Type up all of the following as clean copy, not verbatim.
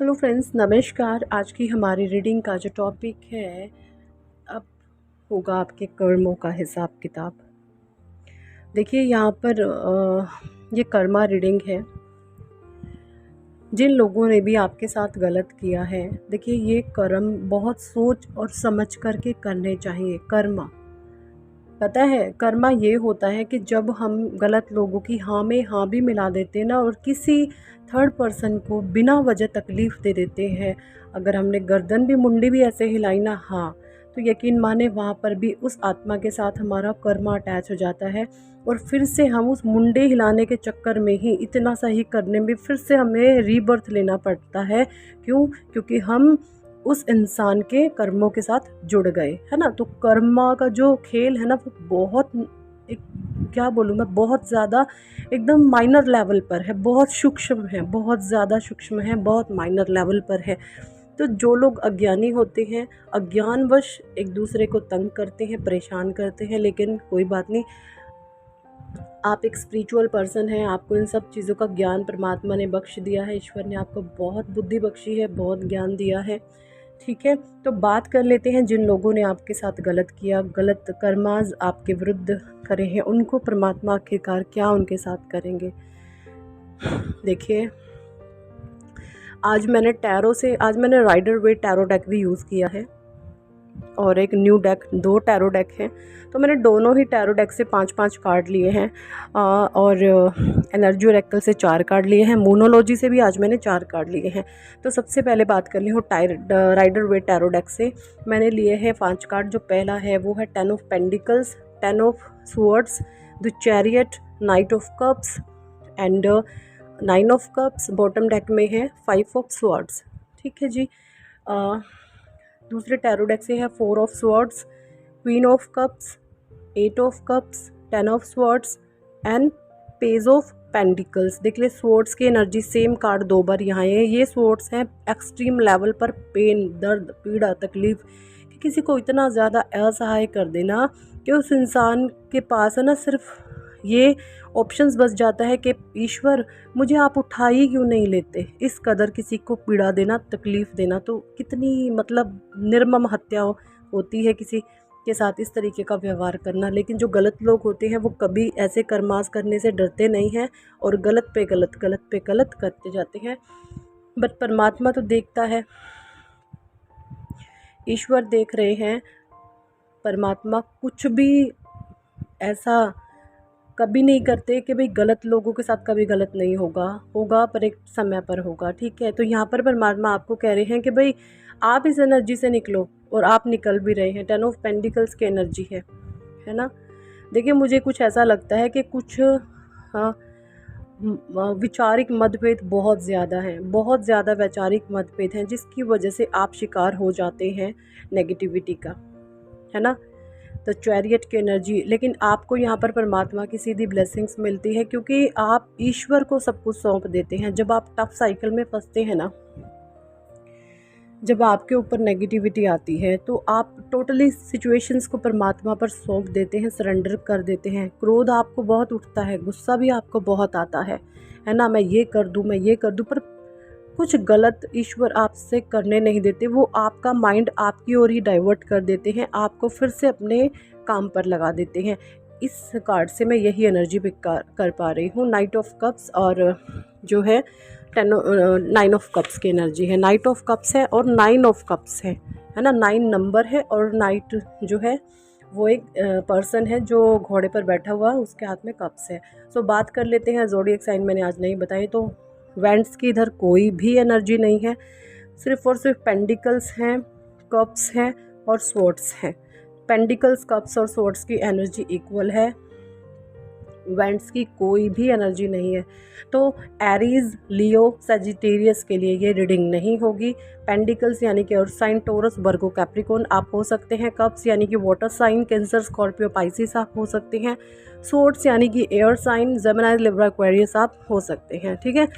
Hello friends, नमस्कार। आज की हमारी रीडिंग का जो टॉपिक है, अब होगा आपके कर्मों का हिसाब किताब। देखिए यहाँ पर ये कर्मा रीडिंग है। जिन लोगों ने भी आपके साथ गलत किया है, देखिए ये कर्म बहुत सोच और समझ करके करने चाहिए। कर्मा, पता है कर्मा ये होता है कि जब हम गलत लोगों की हाँ में हाँ भी मिला देते हैं ना, और किसी थर्ड पर्सन को बिना वजह तकलीफ़ दे देते हैं। अगर हमने गर्दन भी मुंडी भी ऐसे हिलाई ना, हाँ, तो यकीन माने वहाँ पर भी उस आत्मा के साथ हमारा कर्मा अटैच हो जाता है। और फिर से हम उस मुंडे हिलाने के चक्कर में ही इतना सही करने में फिर से हमें रीबर्थ लेना पड़ता है। क्यों? क्योंकि हम उस इंसान के कर्मों के साथ जुड़ गए, है ना। तो कर्मा का जो खेल है ना, वो बहुत एक, क्या बोलूँ मैं, बहुत ज़्यादा एकदम माइनर लेवल पर है, बहुत सूक्ष्म है, बहुत ज़्यादा सूक्ष्म है, बहुत माइनर लेवल पर है। तो जो लोग अज्ञानी होते हैं, अज्ञानवश एक दूसरे को तंग करते हैं, परेशान करते हैं, लेकिन कोई बात नहीं। आप एक स्पिरिचुअल पर्सन हैं, आपको इन सब चीज़ों का ज्ञान परमात्मा ने बख्श दिया है, ईश्वर ने आपको बहुत बुद्धि बख्शी है, बहुत ज्ञान दिया है। ठीक है, तो बात कर लेते हैं जिन लोगों ने आपके साथ गलत किया, गलत कर्माज आपके विरुद्ध करे हैं, उनको परमात्मा आखिरकार क्या उनके साथ करेंगे। देखिए, आज मैंने राइडर वेट टैरो डेक भी यूज़ किया है, और एक न्यू डेक, 2 टैरो डेक हैं। तो मैंने दोनों ही टैरो डेक से 5-5 कार्ड लिए हैं, और एनर्जी ओरेकल से 4 कार्ड लिए हैं, मोनोलॉजी से भी आज मैंने 4 कार्ड लिए हैं। तो सबसे पहले बात कर ली हूँ राइडर वेट टैरो डेक से। मैंने लिए हैं 5 कार्ड। जो पहला है वो है 10 of pentacles, 10 of swords, the chariot, night of cups and 9 of cups. Bottom deck में है 5 ऑफ स्वॉर्ड्स। ठीक है जी। दूसरे टैरो डेक से है 4 of swords, queen of cups, 8 of cups, 10 of swords and page of pentacles. देख ले, swords की एनर्जी सेम कार्ड 2 बार यहाँ है। ये स्वॉर्ड्स हैं एक्सट्रीम लेवल पर पेन, दर्द, पीड़ा, तकलीफ, कि किसी को इतना ज़्यादा असहाय कर देना कि उस इंसान के पास है ना सिर्फ ये ऑप्शंस बच जाता है कि ईश्वर, मुझे आप उठा ही क्यों नहीं लेते। इस कदर किसी को पीड़ा देना, तकलीफ़ देना, तो कितनी मतलब निर्मम हत्या होती है किसी के साथ इस तरीके का व्यवहार करना। लेकिन जो गलत लोग होते हैं वो कभी ऐसे कर्मास करने से डरते नहीं हैं, और गलत पे गलत, गलत पे गलत करते जाते हैं। बट परमात्मा तो देखता है, ईश्वर देख रहे हैं। परमात्मा कुछ भी ऐसा कभी नहीं करते कि भाई गलत लोगों के साथ कभी गलत नहीं होगा, होगा पर एक समय पर होगा। ठीक है, तो यहाँ पर परमात्मा आपको कह रहे हैं कि भाई आप इस एनर्जी से निकलो, और आप निकल भी रहे हैं। 10 ऑफ पेंटिकल्स की एनर्जी है ना। देखिए, मुझे कुछ ऐसा लगता है कि कुछ हाँ, विचारिक मतभेद बहुत ज़्यादा हैं, बहुत ज़्यादा वैचारिक मतभेद हैं, जिसकी वजह से आप शिकार हो जाते हैं नेगेटिविटी का, है ना। द चैरियट की एनर्जी, लेकिन आपको यहाँ पर परमात्मा की सीधी ब्लेसिंग्स मिलती है, क्योंकि आप ईश्वर को सब कुछ सौंप देते हैं। जब आप टफ साइकिल में फंसते हैं ना, जब आपके ऊपर नेगेटिविटी आती है, तो आप टोटली सिचुएशंस को परमात्मा पर सौंप देते हैं, सरेंडर कर देते हैं। क्रोध आपको बहुत उठता है, गुस्सा भी आपको बहुत आता है ना। मैं ये कर दूँ, मैं ये कर दूँ, पर कुछ गलत ईश्वर आपसे करने नहीं देते। वो आपका माइंड आपकी ओर ही डाइवर्ट कर देते हैं, आपको फिर से अपने काम पर लगा देते हैं। इस कार्ड से मैं यही एनर्जी पिक कर पा रही हूँ, नाइट ऑफ कप्स, और जो है 9 ऑफ कप्स की एनर्जी है। नाइट ऑफ कप्स है और 9 ऑफ कप्स है ना। 9 नंबर है, और नाइट जो है वो एक पर्सन है जो घोड़े पर बैठा हुआ है, उसके हाथ में कप्स है। सो बात कर लेते हैं ज़ोडिएक साइन। मैंने आज नहीं बताई, तो वेंट्स की इधर कोई भी एनर्जी नहीं है, सिर्फ और सिर्फ पेंडिकल्स हैं, कप्स हैं और स्वॉर्ड्स हैं। पेंडिकल्स, कप्स और स्वॉर्ड्स की एनर्जी इक्वल है, वेंट्स की कोई भी एनर्जी नहीं है। तो एरीज, लियो, सेजिटेरियस के लिए ये रीडिंग नहीं होगी। पेंडिकल्स यानी कि earth sign, Taurus, Virgo, Capricorn आप हो सकते हैं। कप्स यानी कि water sign, Cancer, Scorpio, Pisces आप हो सकते हैं। स्वॉर्ड्स यानी कि air sign, Gemini, Libra, Aquarius आप हो सकते हैं। ठीक है,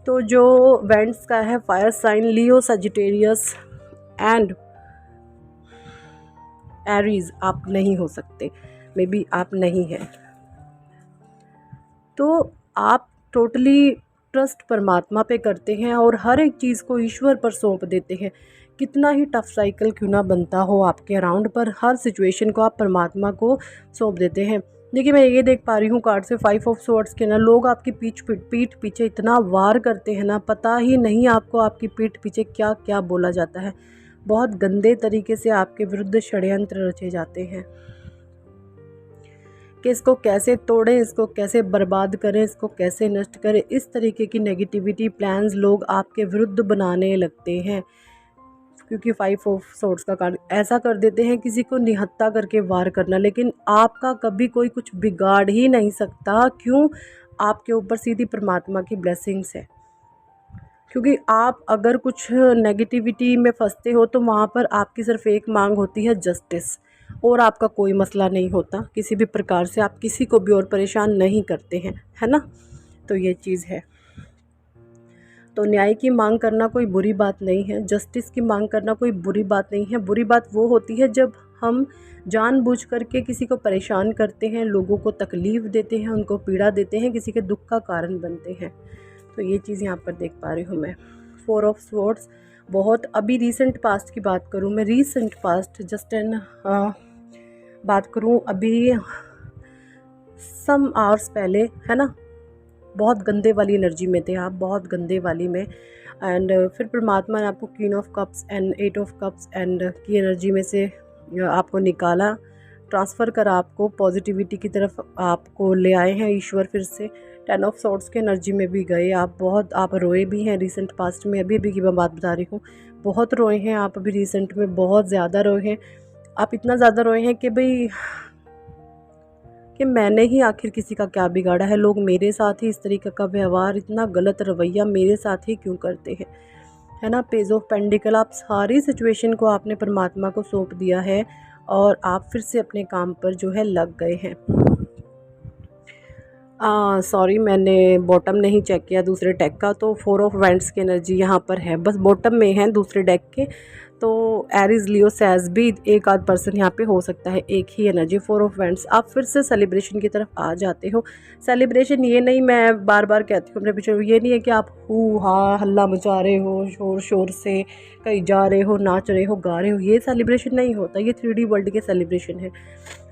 तो जो वेंट्स का है fire sign, Leo, Sagittarius and Aries आप नहीं हो सकते, मे बी आप नहीं हैं। तो आप टोटली ट्रस्ट परमात्मा पे करते हैं और हर एक चीज़ को ईश्वर पर सौंप देते हैं, कितना ही टफ साइकिल क्यों ना बनता हो आपके अराउंड, पर हर सिचुएशन को आप परमात्मा को सौंप देते हैं। देखिए मैं ये देख पा रही हूँ कार्ड से 5 ऑफ स्वॉर्ड्स के ना, लोग आपकी पीठ पीछे इतना वार करते हैं ना, पता ही नहीं आपको आपकी पीठ पीछे क्या क्या बोला जाता है। बहुत गंदे तरीके से आपके विरुद्ध षड्यंत्र रचे जाते हैं कि इसको कैसे तोड़ें, इसको कैसे बर्बाद करें, इसको कैसे नष्ट करें। इस तरीके की नेगेटिविटी प्लान्स लोग आपके विरुद्ध बनाने लगते हैं, क्योंकि 5 ऑफ स्वॉर्ड्स का कार्ड ऐसा कर देते हैं किसी को निहत्था करके वार करना, लेकिन आपका कभी कोई कुछ बिगाड़ ही नहीं सकता। क्यों? आपके ऊपर सीधी परमात्मा की ब्लेसिंग्स है, क्योंकि आप अगर कुछ नेगेटिविटी में फंसते हो तो वहाँ पर आपकी सिर्फ एक मांग होती है, जस्टिस, और आपका कोई मसला नहीं होता किसी भी प्रकार से, आप किसी को भी और परेशान नहीं करते हैं, है ना। तो ये चीज़ है। तो न्याय की मांग करना कोई बुरी बात नहीं है, जस्टिस की मांग करना कोई बुरी बात नहीं है। बुरी बात वो होती है जब हम जानबूझ करके किसी को परेशान करते हैं, लोगों को तकलीफ़ देते हैं, उनको पीड़ा देते हैं, किसी के दुख का कारण बनते हैं। तो ये चीज़ यहाँ पर देख पा रही हूँ मैं। 4 ऑफ स्वॉर्ड्स, बहुत अभी रीसेंट पास्ट की बात करूँ मैं, रीसेंट पास्ट जस्ट एन बात करूँ अभी सम आवर्स पहले, है ना, बहुत गंदे वाली एनर्जी में थे आप, बहुत गंदे वाली में। एंड फिर परमात्मा ने आपको queen of cups and 8 of cups and की एनर्जी में से आपको निकाला, ट्रांसफ़र करा, आपको पॉजिटिविटी की तरफ आपको ले आए हैं ईश्वर फिर से। 10 ऑफ सॉर्ड्स की एनर्जी में भी गए आप, बहुत आप रोए भी हैं रिसेंट पास्ट में, अभी की मैं बात बता रही हूँ, बहुत रोए हैं आप अभी रिसेंट में, बहुत ज़्यादा रोए हैं आप, इतना ज़्यादा रोए हैं कि भाई कि मैंने ही आखिर किसी का क्या बिगाड़ा है, लोग मेरे साथ ही इस तरीके का व्यवहार, इतना गलत रवैया मेरे साथ ही क्यों करते हैं, है ना। पेज ऑफ पेंडिकल, आप सारी सिचुएशन को आपने परमात्मा को सौंप दिया है और आप फिर से अपने काम पर जो है लग गए हैं। सॉरी मैंने बॉटम नहीं चेक किया दूसरे डेक का, तो 4 ऑफ वेंट्स की एनर्जी यहाँ पर है, बस बॉटम में है दूसरे डेक के। तो एरीज, लियो, सैज भी एक आध पर्सन यहाँ पे हो सकता है, एक ही एनर्जी 4 ऑफ वेंट्स। आप फिर से सेलिब्रेशन की तरफ आ जाते हो। सेलिब्रेशन ये नहीं, मैं बार बार कहती हूँ अपने पीछे, ये नहीं है कि आप हू हा हल्ला मचा रहे हो, शोर शोर से कहीं जा रहे हो, नाच रहे हो, गा रहे हो, ये सेलिब्रेशन नहीं होता, ये 3D वर्ल्ड के सेलिब्रेशन है।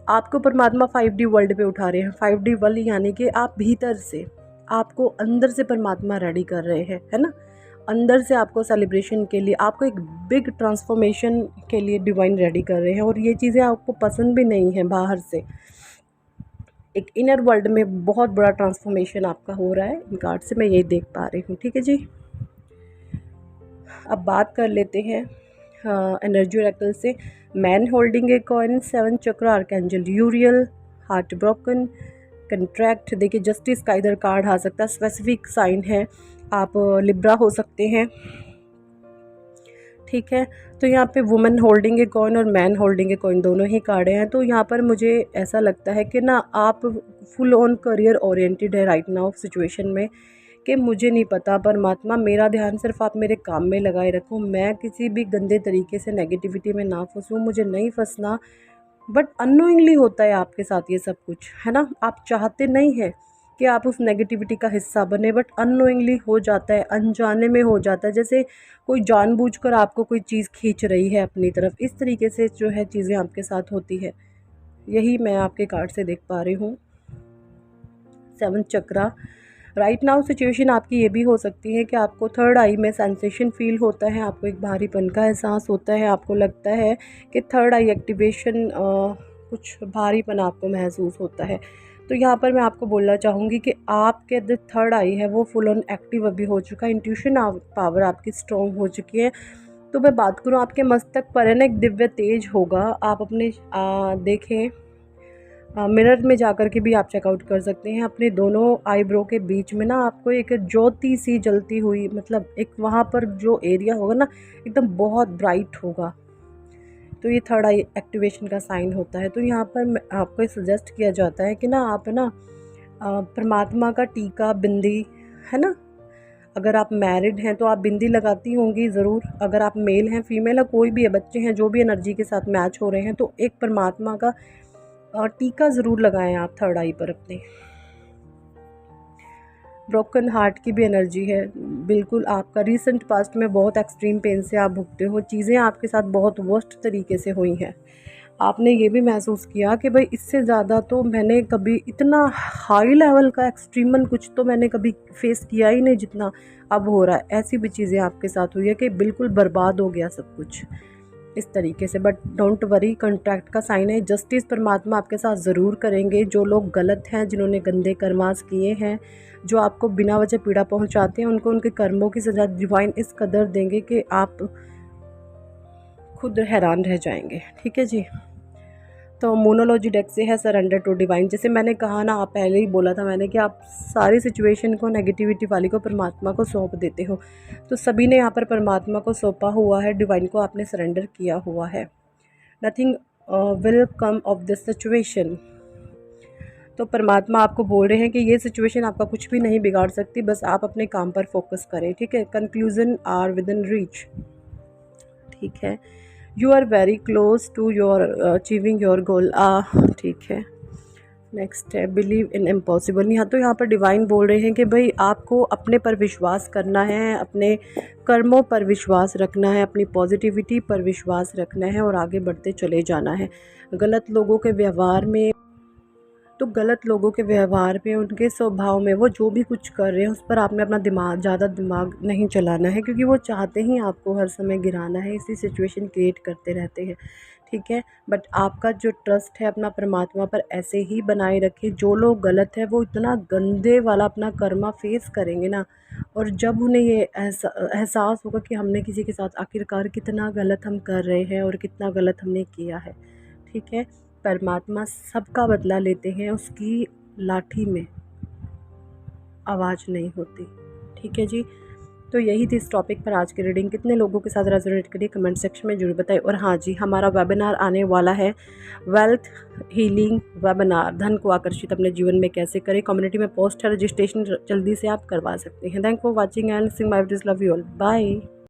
आपको परमात्मा 5D वर्ल्ड पे उठा रहे हैं। 5D वर्ल्ड यानी कि आप भीतर से, आपको अंदर से परमात्मा रेडी कर रहे हैं, है ना। अंदर से आपको सेलिब्रेशन के लिए, आपको एक बिग ट्रांसफॉर्मेशन के लिए डिवाइन रेडी कर रहे हैं, और ये चीज़ें आपको पसंद भी नहीं है। बाहर से एक इनर वर्ल्ड में बहुत बड़ा ट्रांसफॉर्मेशन आपका हो रहा है, इन कार्ड से मैं यही देख पा रही हूँ। ठीक है जी, अब बात कर लेते हैं एनर्जी ओरेकल से। मैन होल्डिंग ए कॉइन, 7 चक्र, आर्कएंजल यूरियल, हार्ट ब्रोकन, कंट्रैक्ट। देखिए जस्टिस का इधर कार्ड आ सकता है, स्पेसिफिक साइन है, आप लिब्रा हो सकते हैं, ठीक है। तो यहाँ पे वुमेन होल्डिंग ए कॉइन और मैन होल्डिंग ए कॉइन दोनों ही कार्ड हैं। तो यहाँ पर मुझे ऐसा लगता है कि ना आप फुल ऑन करियर ओरिएंटेड है राइट नाउ सिचुएशन में, कि मुझे नहीं पता परमात्मा, मेरा ध्यान सिर्फ आप मेरे काम में लगाए रखो, मैं किसी भी गंदे तरीके से नेगेटिविटी में ना फंसूँ, मुझे नहीं फंसना। बट अननोइंगली होता है आपके साथ ये सब कुछ, है ना। आप चाहते नहीं हैं कि आप उस नेगेटिविटी का हिस्सा बने, बट अननोइंगली हो जाता है, अनजाने में हो जाता है, जैसे कोई जानबूझकर आपको कोई चीज़ खींच रही है अपनी तरफ, इस तरीके से जो है चीज़ें आपके साथ होती है। यही मैं आपके कार्ड से देख पा रही हूँ। 7 चक्रा, राइट नाउ सिचुएशन आपकी ये भी हो सकती है कि आपको थर्ड आई में सेंसेशन फील होता है, आपको एक भारीपन का एहसास होता है, आपको लगता है कि थर्ड आई एक्टिवेशन, कुछ भारीपन आपको महसूस होता है। तो यहाँ पर मैं आपको बोलना चाहूँगी कि आपके जो थर्ड आई है वो फुल ऑन एक्टिव अभी हो चुका है, इंट्यूशन पावर आपकी स्ट्रॉन्ग हो चुकी है। तो मैं बात करूँ आपके मस्तक पर है ना, एक दिव्य तेज होगा, आप अपने देखें मिरर में जाकर के भी आप चेकआउट कर सकते हैं। अपने दोनों आईब्रो के बीच में ना आपको एक ज्योति सी जलती हुई, मतलब एक वहाँ पर जो एरिया होगा ना एकदम बहुत ब्राइट होगा, तो ये थर्ड आई एक्टिवेशन का साइन होता है। तो यहाँ पर आपको सजेस्ट किया जाता है कि ना आप ना परमात्मा का टीका, बिंदी, है ना, अगर आप मैरिड हैं तो आप बिंदी लगाती होंगी ज़रूर, अगर आप मेल हैं, फीमेल है, कोई भी है, बच्चे हैं, जो भी एनर्जी के साथ मैच हो रहे हैं, तो एक परमात्मा का टीका ज़रूर लगाएं आप थर्ड आई पर अपने। ब्रोकन हार्ट की भी एनर्जी है। बिल्कुल आपका रिसेंट पास्ट में बहुत एक्सट्रीम पेन से आप भुगते हो, चीज़ें आपके साथ बहुत वर्स्ट तरीके से हुई हैं। आपने ये भी महसूस किया कि भाई इससे ज़्यादा तो मैंने कभी इतना हाई लेवल का एक्सट्रीमल कुछ तो मैंने कभी फेस किया ही नहीं जितना अब हो रहा है। ऐसी भी चीज़ें आपके साथ हुई है कि बिल्कुल बर्बाद हो गया सब कुछ इस तरीके से। बट डोंट वरी, कॉन्ट्रैक्ट का साइन है, जस्टिस परमात्मा आपके साथ ज़रूर करेंगे। जो लोग गलत हैं, जिन्होंने गंदे कर्मास किए हैं, जो आपको बिना वजह पीड़ा पहुंचाते हैं, उनको उनके कर्मों की सज़ा डिवाइन इस कदर देंगे कि आप खुद हैरान रह जाएंगे। ठीक है जी। तो मोनोलॉजी डेक से है सरेंडर टू डिवाइन। जैसे मैंने कहा ना, आप पहले ही बोला था मैंने कि आप सारी सिचुएशन को, नेगेटिविटी वाली को परमात्मा को सौंप देते हो। तो सभी ने यहाँ पर परमात्मा को सौंपा हुआ है, डिवाइन को आपने सरेंडर किया हुआ है। Nothing will come of this situation. तो परमात्मा आपको बोल रहे हैं कि ये सिचुएशन आपका कुछ भी नहीं बिगाड़ सकती, बस आप अपने काम पर फोकस करें। ठीक है। Conclusion are within reach. ठीक है। You are very close to your achieving your goal. ठीक है। नेक्स्ट है बिलीव इन इम्पॉसिबल। यहाँ पर डिवाइन बोल रहे हैं कि भाई आपको अपने पर विश्वास करना है, अपने कर्मों पर विश्वास रखना है, अपनी पॉजिटिविटी पर विश्वास रखना है और आगे बढ़ते चले जाना है। गलत लोगों के व्यवहार में, उनके स्वभाव में, वो जो भी कुछ कर रहे हैं उस पर आपने अपना ज़्यादा दिमाग नहीं चलाना है, क्योंकि वो चाहते ही आपको हर समय गिराना है, इसी सिचुएशन क्रिएट करते रहते हैं। ठीक है। बट आपका जो ट्रस्ट है अपना परमात्मा पर ऐसे ही बनाए रखें। जो लोग गलत है वो इतना गंदे वाला अपना कर्मा फेस करेंगे ना, और जब उन्हें ये एहसास होगा कि हमने किसी के साथ आखिरकार कितना गलत हम कर रहे हैं और कितना गलत हमने किया है। ठीक है। परमात्मा सबका बदला लेते हैं, उसकी लाठी में आवाज़ नहीं होती। ठीक है जी। तो यही थी इस टॉपिक पर आज की रीडिंग। कितने लोगों के साथ रेजोनेट करिए कमेंट सेक्शन में जरूर बताएं। और हाँ जी, हमारा वेबिनार आने वाला है, वेल्थ हीलिंग वेबिनार, धन को आकर्षित अपने जीवन में कैसे करें। कम्युनिटी में पोस्ट है, रजिस्ट्रेशन जल्दी से आप करवा सकते हैं। Thank for watching and sing my videos. Love you all. Bye.